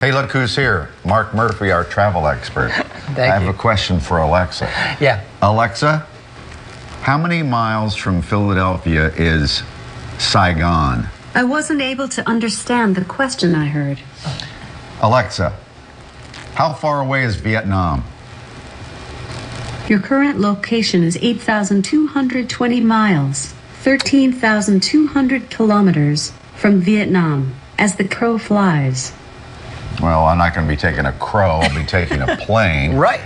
Hey, look who's here. Mark Murphy, our travel expert. I have a question for Alexa. Yeah. Alexa, how many miles from Philadelphia is Saigon? I wasn't able to understand the question I heard. Alexa, how far away is Vietnam? Your current location is 8,220 miles, 13,200 kilometers from Vietnam, as the crow flies. Well, I'm not going to be taking a crow. I'll be taking a plane. Right.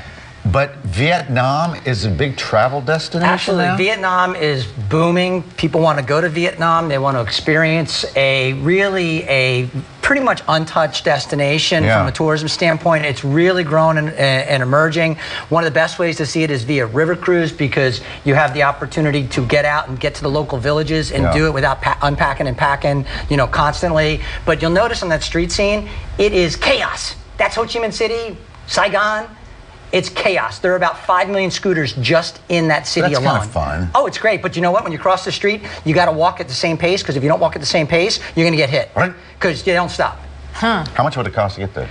But Vietnam is a big travel destination Absolutely. now? Vietnam is booming. People want to go to Vietnam. They want to experience a pretty much untouched destination from a tourism standpoint. It's really grown and emerging. One of the best ways to see it is via river cruise, because you have the opportunity to get out and get to the local villages and do it without unpacking and packing, you know, constantly. But you'll notice on that street scene, it is chaos. That's Ho Chi Minh City, Saigon. It's chaos. There are about 5 million scooters just in that city alone. That's kind of fun. Oh, it's great. But you know what? When you cross the street, you got to walk at the same pace, because if you don't walk at the same pace, you're going to get hit. Right. Because they don't stop. Huh. How much would it cost to get there?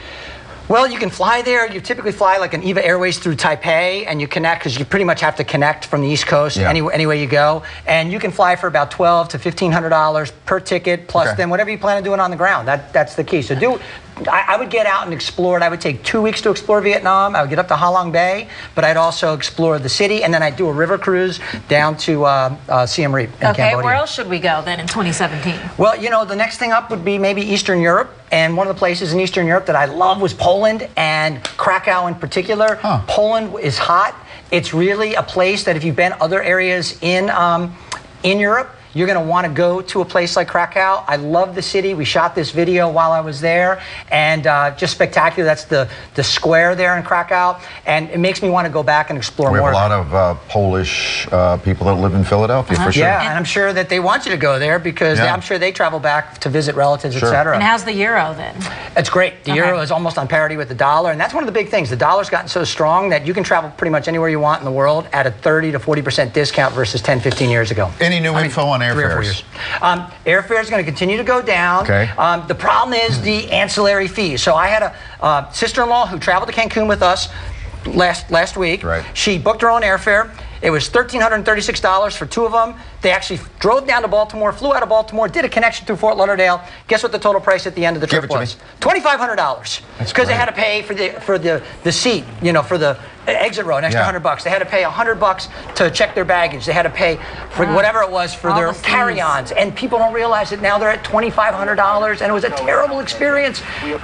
Well, you can fly there. You typically fly like an EVA Airways through Taipei, and you connect, because you pretty much have to connect from the East Coast any way you go. And you can fly for about $1,200 to $1,500 per ticket, plus then whatever you plan on doing on the ground. That's the key. So I would get out and explore it. I would take 2 weeks to explore Vietnam. I would get up to Ha Long Bay, but I'd also explore the city, and then I'd do a river cruise down to Siem Reap in Cambodia. Where else should we go then in 2017? Well, you know, the next thing up would be maybe Eastern Europe, and one of the places in Eastern Europe that I love was Poland, and Krakow in particular. Poland is hot. It's really a place that if you've been other areas in Europe, you're going to want to go to a place like Krakow. I love the city. We shot this video while I was there, and just spectacular. That's the square there in Krakow, and it makes me want to go back and explore more. We have a lot of Polish people that live in Philadelphia, for sure. Yeah, and I'm sure that they want you to go there, because I'm sure they travel back to visit relatives, etc. And how's the euro then? It's great. The euro is almost on parity with the dollar, and that's one of the big things. The dollar's gotten so strong that you can travel pretty much anywhere you want in the world at a 30 to 40% discount versus 10, 15 15 years ago. Any new info on airfares? 3 or 4 years. Airfare is going to continue to go down. Okay. The problem is the ancillary fees. So I had a sister-in-law who traveled to Cancun with us last week. Right. She booked her own airfare. It was $1,336 for 2 of them. They actually drove down to Baltimore, flew out of Baltimore, did a connection through Fort Lauderdale. Guess what the total price at the end of the trip was? $2,500. Because they had to pay for the seat, you know, for the exit row, an extra $100. They had to pay $100 to check their baggage. They had to pay for whatever it was for their carry-ons. And people don't realize that now they're at $2,500, and it was a terrible experience.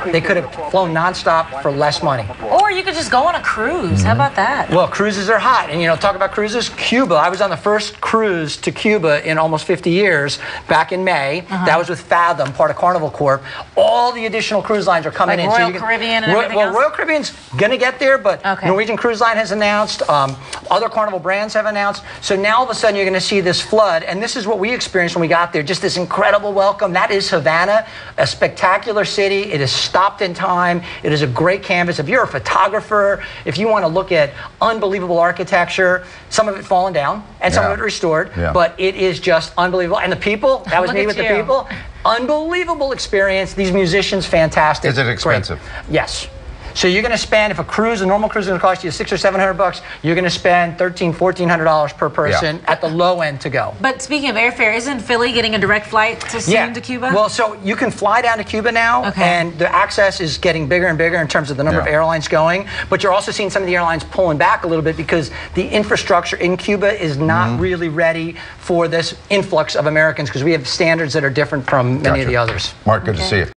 They could have flown nonstop for less money. Or you could just go on a cruise. How about that? Well, cruises are hot, and you know, talk about cruises. Cuba. I was on the first cruise to Cuba in almost 50 years back in May. That was with Fathom, part of Carnival Corp. All the additional cruise lines are coming in. Royal Caribbean and everything else? Royal Caribbean's going to get there, but Norwegian Cruise Line has announced. Other Carnival brands have announced. So now all of a sudden you're going to see this flood, and this is what we experienced when we got there. Just this incredible welcome. That is Havana, a spectacular city. It is stopped in time. It is a great canvas. If you're a photographer, if you want to look at unbelievable architecture, some of it fallen down and some of it restored, but it is just unbelievable. And the people, that was me with the people, unbelievable experience. These musicians, fantastic. Is it expensive? Great. Yes. So you're going to spend, if a normal cruise is going to cost you $600 or $700, you're going to spend $1,300, $1,400 per person at the low end to go. But speaking of airfare, isn't Philly getting a direct flight to Cuba? Well, so you can fly down to Cuba now, and the access is getting bigger and bigger in terms of the number of airlines going. But you're also seeing some of the airlines pulling back a little bit because the infrastructure in Cuba is not really ready for this influx of Americans, because we have standards that are different from many of the others. Mark, good to see you.